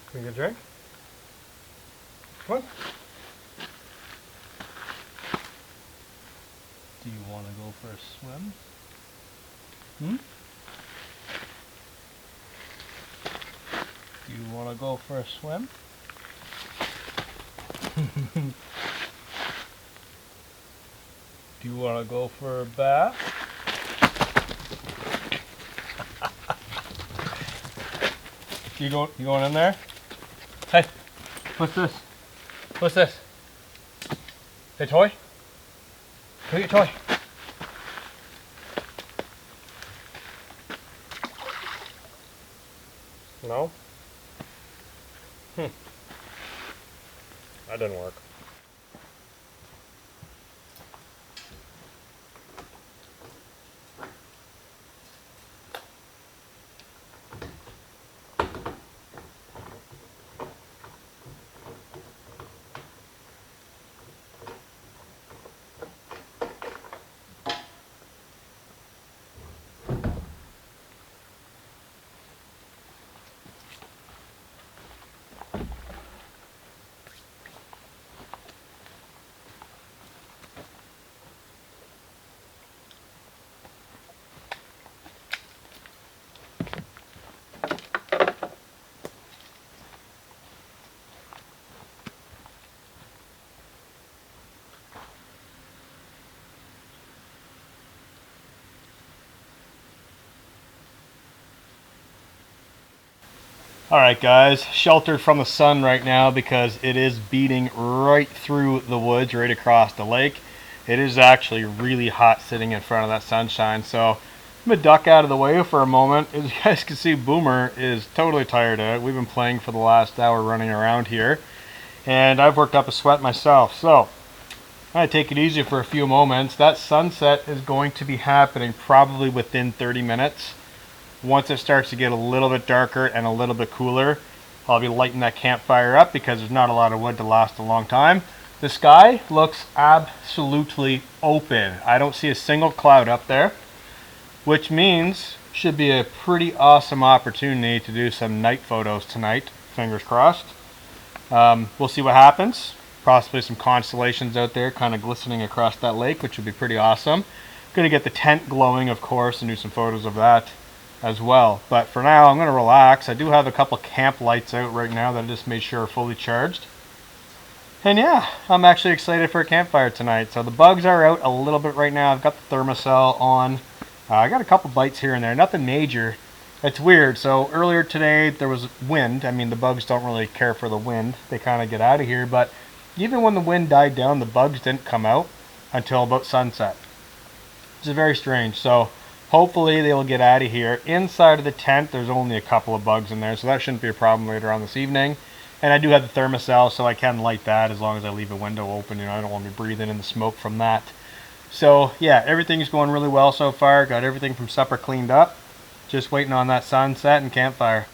Can we get a drink? What? Do you want to go for a swim? Do you want to go for a swim? Do you want to go for a bath? You going in there? Hey, what's this? What's this? A toy? Can we get a toy? No? That didn't work. Alright guys, sheltered from the sun right now because it is beating right through the woods, right across the lake. It is actually really hot sitting in front of that sunshine, so I'm going to duck out of the way for a moment. As you guys can see, Boomer is totally tired out. We've been playing for the last hour running around here, and I've worked up a sweat myself, so I'm going to take it easy for a few moments. That sunset is going to be happening probably within 30 minutes. Once it starts to get a little bit darker and a little bit cooler, I'll be lighting that campfire up because there's not a lot of wood to last a long time. The sky looks absolutely open. I don't see a single cloud up there, which means should be a pretty awesome opportunity to do some night photos tonight. Fingers crossed. We'll see what happens. Possibly some constellations out there kind of glistening across that lake, which would be pretty awesome. Gonna get the tent glowing, of course, and do some photos of that as well. But for now, I'm going to relax. I do have a couple camp lights out right now that I just made sure are fully charged. And yeah, I'm actually excited for a campfire tonight. So the bugs are out a little bit right now. I've got the thermocell on. I got a couple bites here and there, nothing major. It's weird. So earlier today there was wind. I mean, the bugs don't really care for the wind. They kind of get out of here. But even when the wind died down, the bugs didn't come out until about sunset. Which is very strange. So hopefully they will get out of here. Inside of the tent, there's only a couple of bugs in there, so that shouldn't be a problem later on this evening. And I do have the thermocell, so I can light that as long as I leave a window open. You know, I don't want to be breathing in the smoke from that. So yeah, everything's going really well so far. Got everything from supper cleaned up. Just waiting on that sunset and campfire.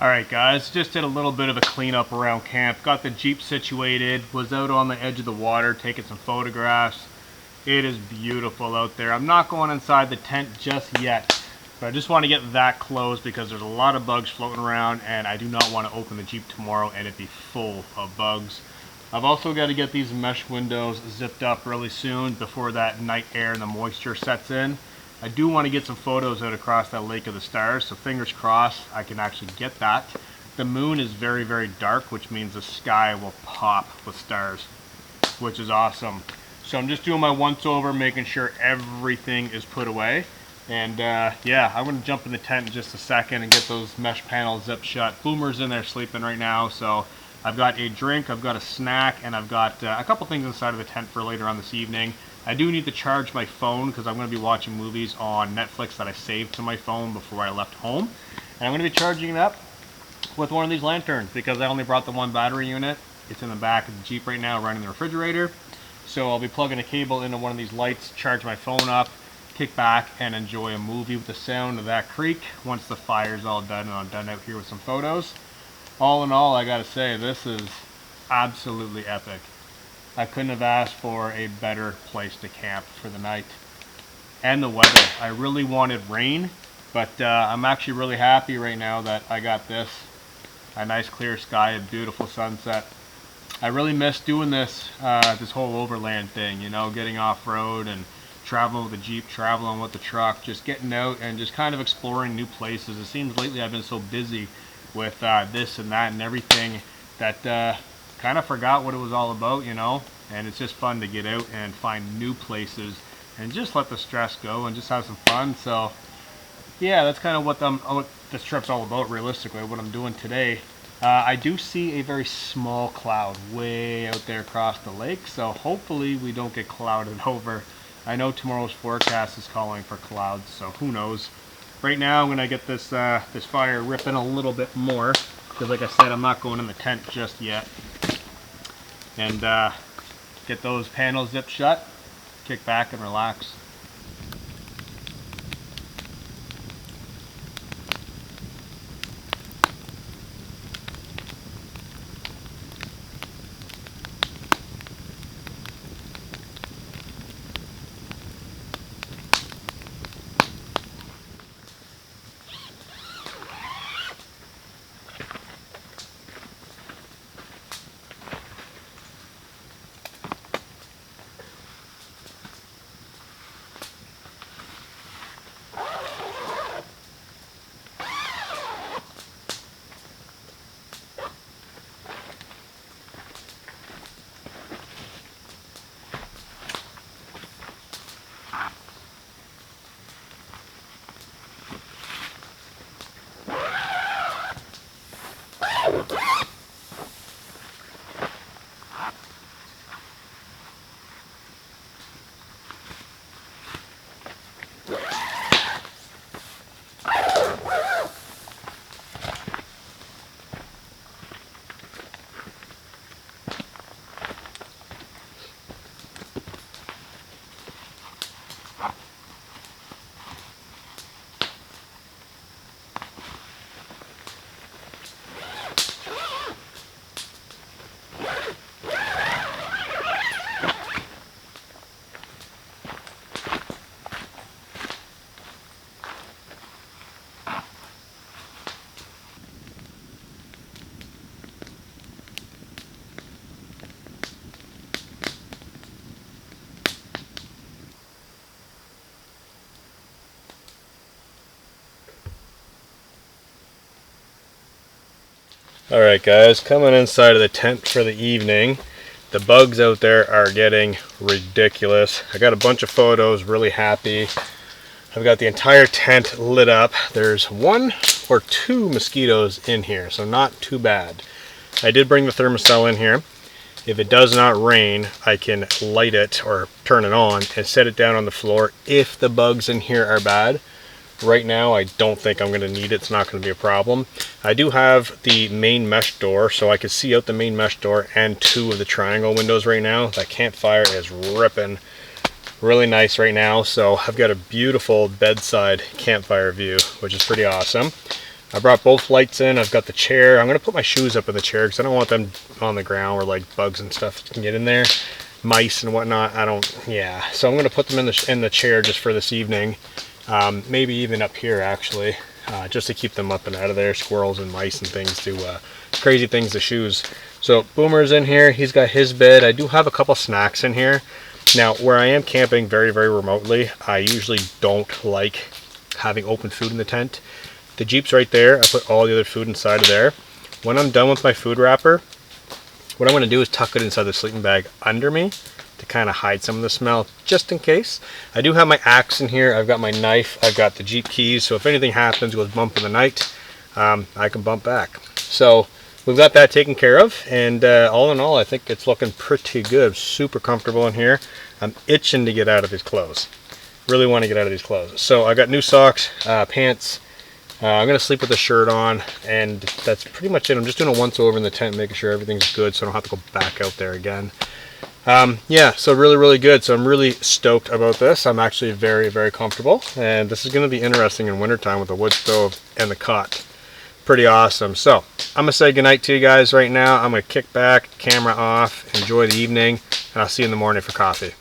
Alright guys, just did a little bit of a cleanup around camp. Got the Jeep situated, was out on the edge of the water taking some photographs. It is beautiful out there. I'm not going inside the tent just yet, but I just want to get that closed because there's a lot of bugs floating around and I do not want to open the Jeep tomorrow and it be full of bugs. I've also got to get these mesh windows zipped up really soon before that night air and the moisture sets in. I do want to get some photos out across that Lake of the Stars, so fingers crossed I can actually get that. The moon is very, very dark, which means the sky will pop with stars, which is awesome. So I'm just doing my once over, making sure everything is put away. And yeah, I'm going to jump in the tent in just a second and get those mesh panels zipped shut. Boomer's in there sleeping right now, so I've got a drink, I've got a snack, and I've got a couple things inside of the tent for later on this evening. I do need to charge my phone because I'm going to be watching movies on Netflix that I saved to my phone before I left home. And I'm going to be charging it up with one of these lanterns because I only brought the one battery unit. It's in the back of the Jeep right now running the refrigerator. So I'll be plugging a cable into one of these lights, charge my phone up, kick back, and enjoy a movie with the sound of that creek once the fire's all done and I'm done out here with some photos. All in all, I gotta say, this is absolutely epic. I couldn't have asked for a better place to camp for the night. And the weather. I really wanted rain, but I'm actually really happy right now that I got this. A nice clear sky, a beautiful sunset. I really miss doing this, this whole overland thing, you know, getting off-road and traveling with the Jeep, traveling with the truck, just getting out and just kind of exploring new places. It seems lately I've been so busy with this and that and everything that kind of forgot what it was all about, you know, and it's just fun to get out and find new places and just let the stress go and just have some fun. So yeah, that's kind of what this trip's all about realistically, what I'm doing today. I do see a very small cloud way out there across the lake, so hopefully we don't get clouded over. I know tomorrow's forecast is calling for clouds, so who knows. Right now I'm gonna get this this fire ripping a little bit more because, like I said, I'm not going in the tent just yet. And get those panels zipped shut, kick back and relax. Alright guys, coming inside of the tent for the evening. The bugs out there are getting ridiculous. I got a bunch of photos, really happy. I've got the entire tent lit up. There's 1 or 2 mosquitoes in here, so not too bad. I did bring the thermostat in here. If it does not rain, I can light it or turn it on and set it down on the floor if the bugs in here are bad. Right now, I don't think I'm going to need it. It's not going to be a problem. I do have the main mesh door, so I can see out the main mesh door and 2 of the triangle windows right now. That campfire is ripping really nice right now, so I've got a beautiful bedside campfire view, which is pretty awesome. I brought both lights in. I've got the chair. I'm going to put my shoes up in the chair because I don't want them on the ground where like bugs and stuff can get in there. Mice and whatnot. Yeah. So I'm going to put them in the chair just for this evening. Maybe even up here actually, just to keep them up and out of there. Squirrels and mice and things do crazy things to shoes. So Boomer's in here. He's got his bed. I do have a couple snacks in here. Now, where I am camping very, very remotely, I usually don't like having open food in the tent. The Jeep's right there. I put all the other food inside of there. When I'm done with my food wrapper, what I'm going to do is tuck it inside the sleeping bag under me to kind of hide some of the smell, just in case. I do have my axe in here. I've got my knife. I've got the Jeep keys. So if anything happens, goes bump in the night, I can bump back. So we've got that taken care of. And all in all, I think it's looking pretty good. Super comfortable in here. I'm itching to get out of these clothes. Really want to get out of these clothes. So I got new socks, pants. I'm going to sleep with the shirt on, and that's pretty much it. I'm just doing a once over in the tent, making sure everything's good so I don't have to go back out there again. Yeah, so really, really good. So I'm really stoked about this. I'm actually very, very comfortable, and this is going to be interesting in wintertime with the wood stove and the cot. Pretty awesome. So I'm going to say goodnight to you guys right now. I'm going to kick back, camera off, enjoy the evening, and I'll see you in the morning for coffee.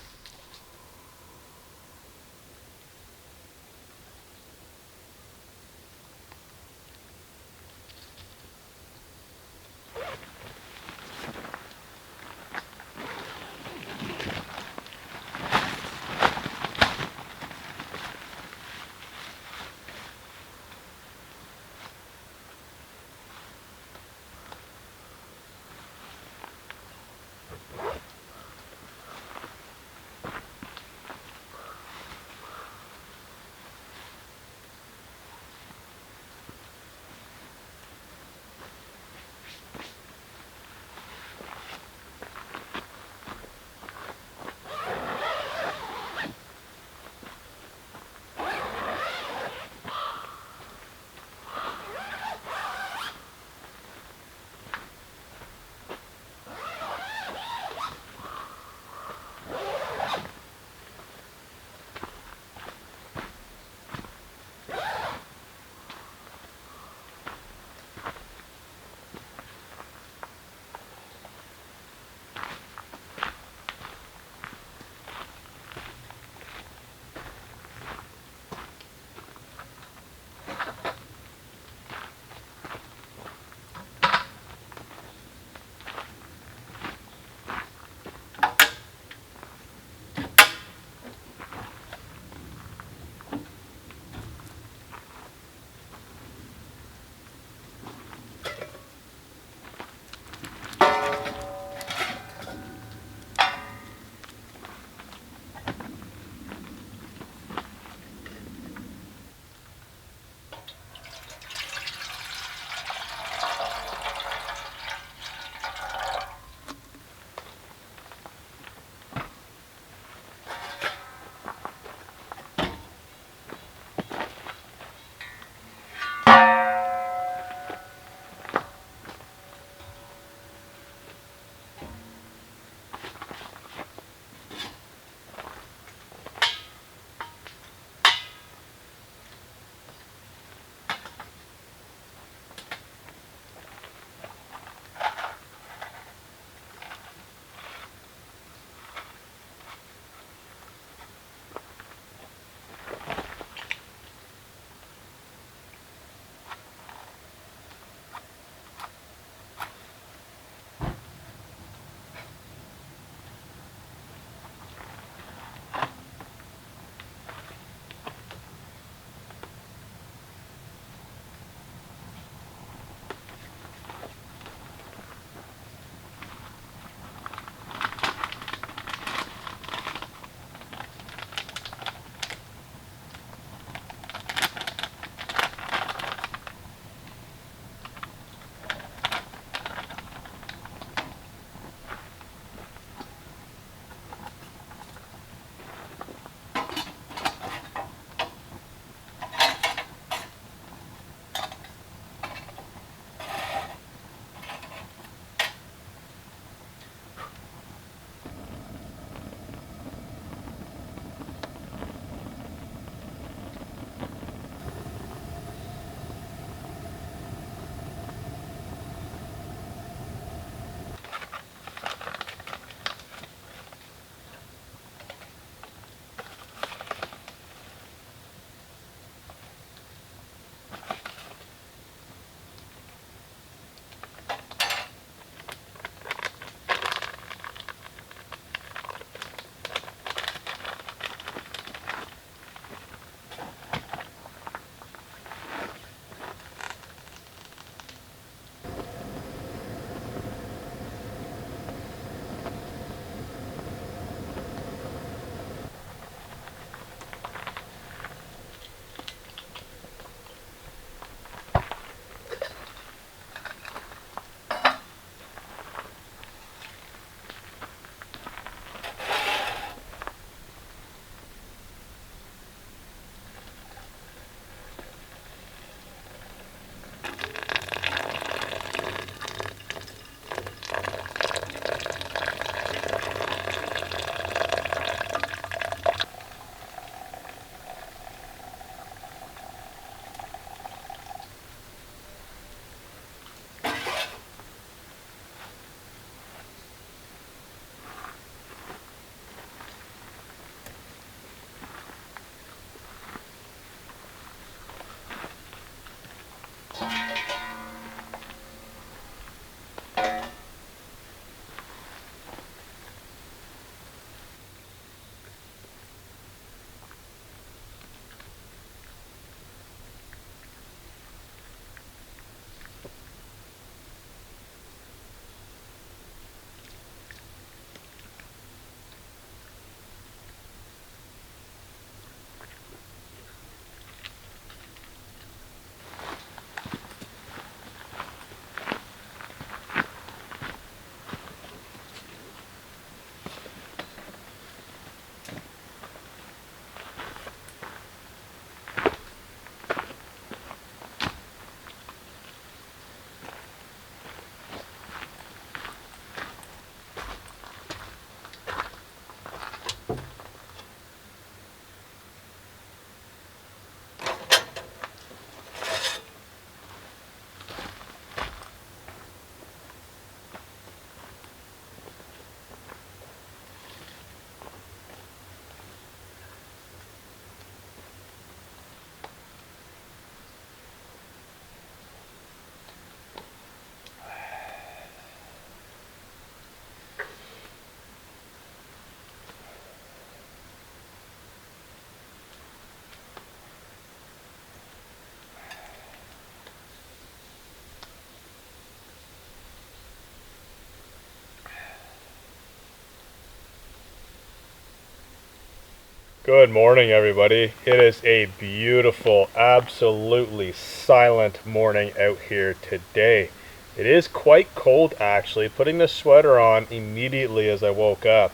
Good morning, everybody. It is a beautiful, absolutely silent morning out here today. It is quite cold, actually. Putting the sweater on immediately as I woke up.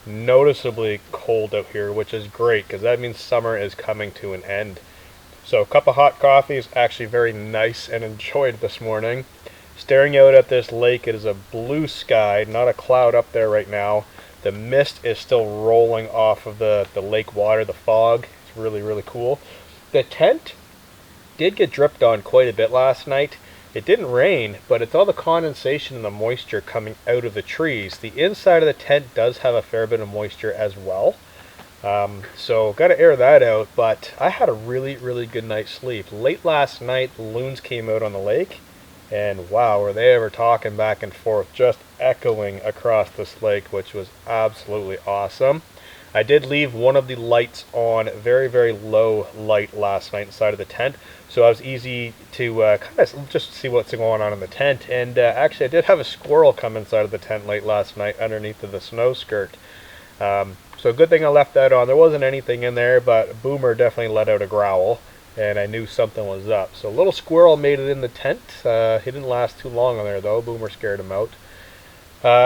Noticeably cold out here, which is great because that means summer is coming to an end. So a cup of hot coffee is actually very nice and enjoyed this morning. Staring out at this lake, it is a blue sky, not a cloud up there right now. The mist is still rolling off of the lake water, the fog. It's really, really cool. The tent did get dripped on quite a bit last night. It didn't rain, but it's all the condensation and the moisture coming out of the trees. The inside of the tent does have a fair bit of moisture as well. So got to air that out, but I had a really, really good night's sleep. Late last night, the loons came out on the lake, and wow, were they ever talking back and forth, just echoing across this lake, which was absolutely awesome. I did leave one of the lights on very, very low light last night inside of the tent, so it was easy to kind of just see what's going on in the tent. And actually, I did have a squirrel come inside of the tent late last night underneath of the snow skirt. So good thing I left that on. There wasn't anything in there, but Boomer definitely let out a growl, and I knew something was up. So a little squirrel made it in the tent. He didn't last too long on there, though. Boomer scared him out.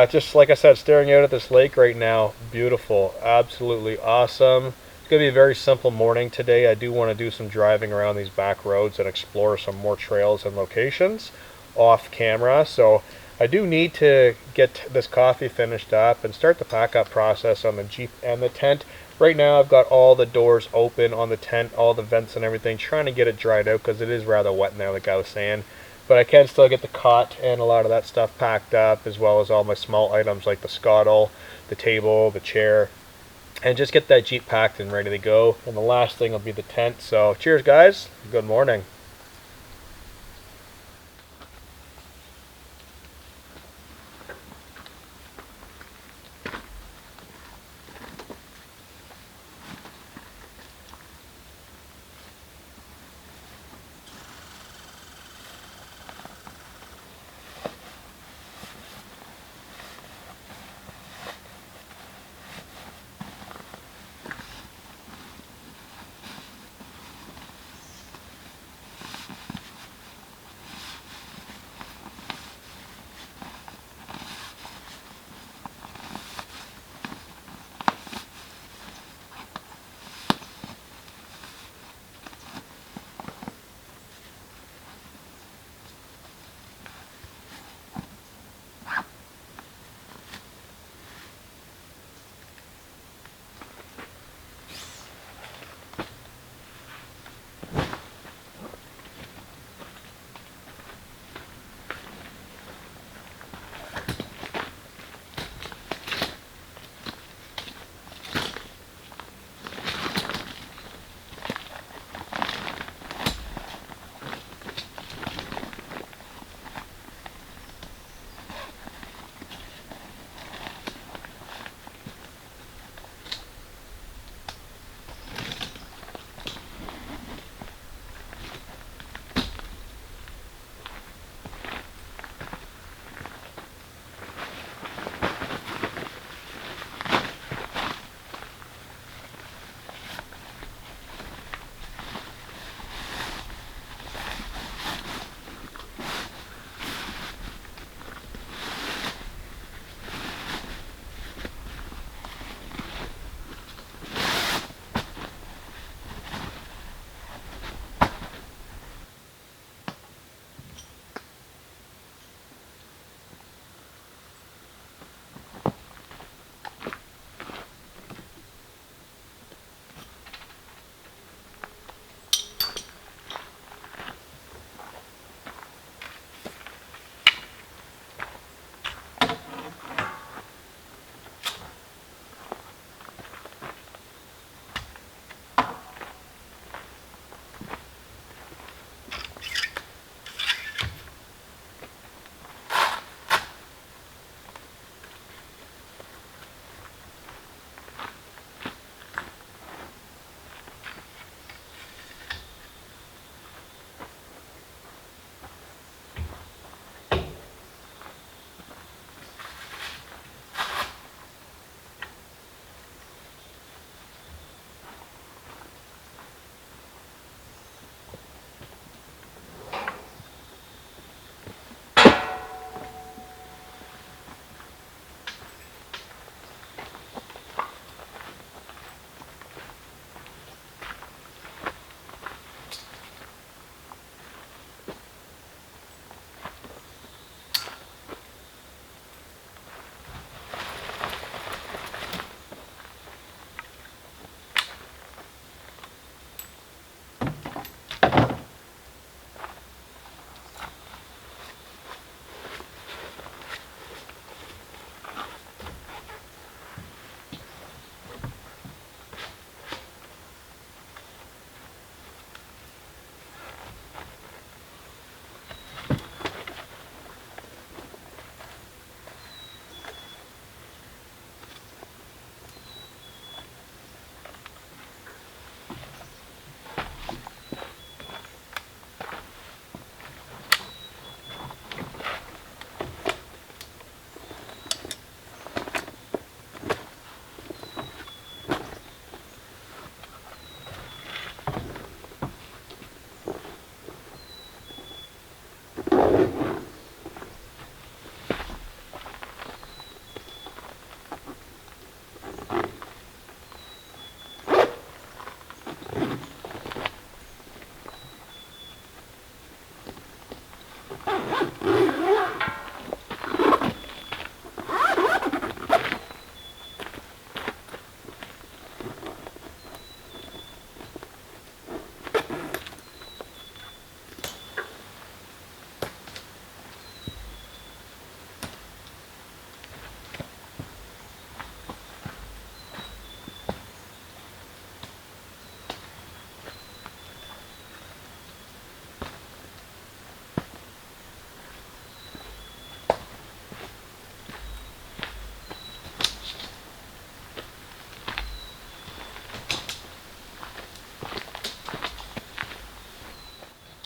Just like I said, staring out at this lake right now. Beautiful. Absolutely awesome. It's going to be a very simple morning today. I do want to do some driving around these back roads and explore some more trails and locations off camera. So I do need to get this coffee finished up and start the pack up process on the Jeep and the tent. Right now I've got all the doors open on the tent, all the vents and everything, trying to get it dried out because it is rather wet now, like I was saying. But I can still get the cot and a lot of that stuff packed up, as well as all my small items like the scuttle, the table, the chair, and just get that Jeep packed and ready to go. And the last thing will be the tent. So cheers, guys. Good morning.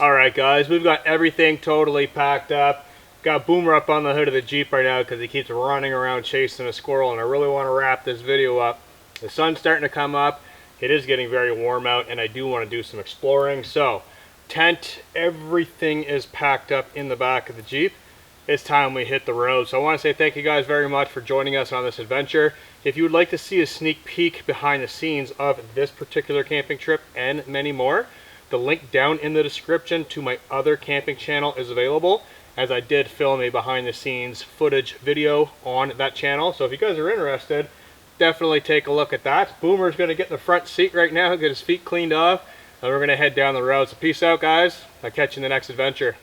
Alright guys, we've got everything totally packed up. Got Boomer up on the hood of the Jeep right now because he keeps running around chasing a squirrel, and I really want to wrap this video up. The sun's starting to come up. It is getting very warm out, and I do want to do some exploring. So, tent, everything is packed up in the back of the Jeep. It's time we hit the road. So I want to say thank you guys very much for joining us on this adventure. If you would like to see a sneak peek behind the scenes of this particular camping trip and many more, the link down in the description to my other camping channel is available, as I did film a behind the scenes footage video on that channel. So if you guys are interested, definitely take a look at that. Boomer's going to get in the front seat right now, get his feet cleaned off, and we're going to head down the road. So peace out guys. I'll catch you in the next adventure.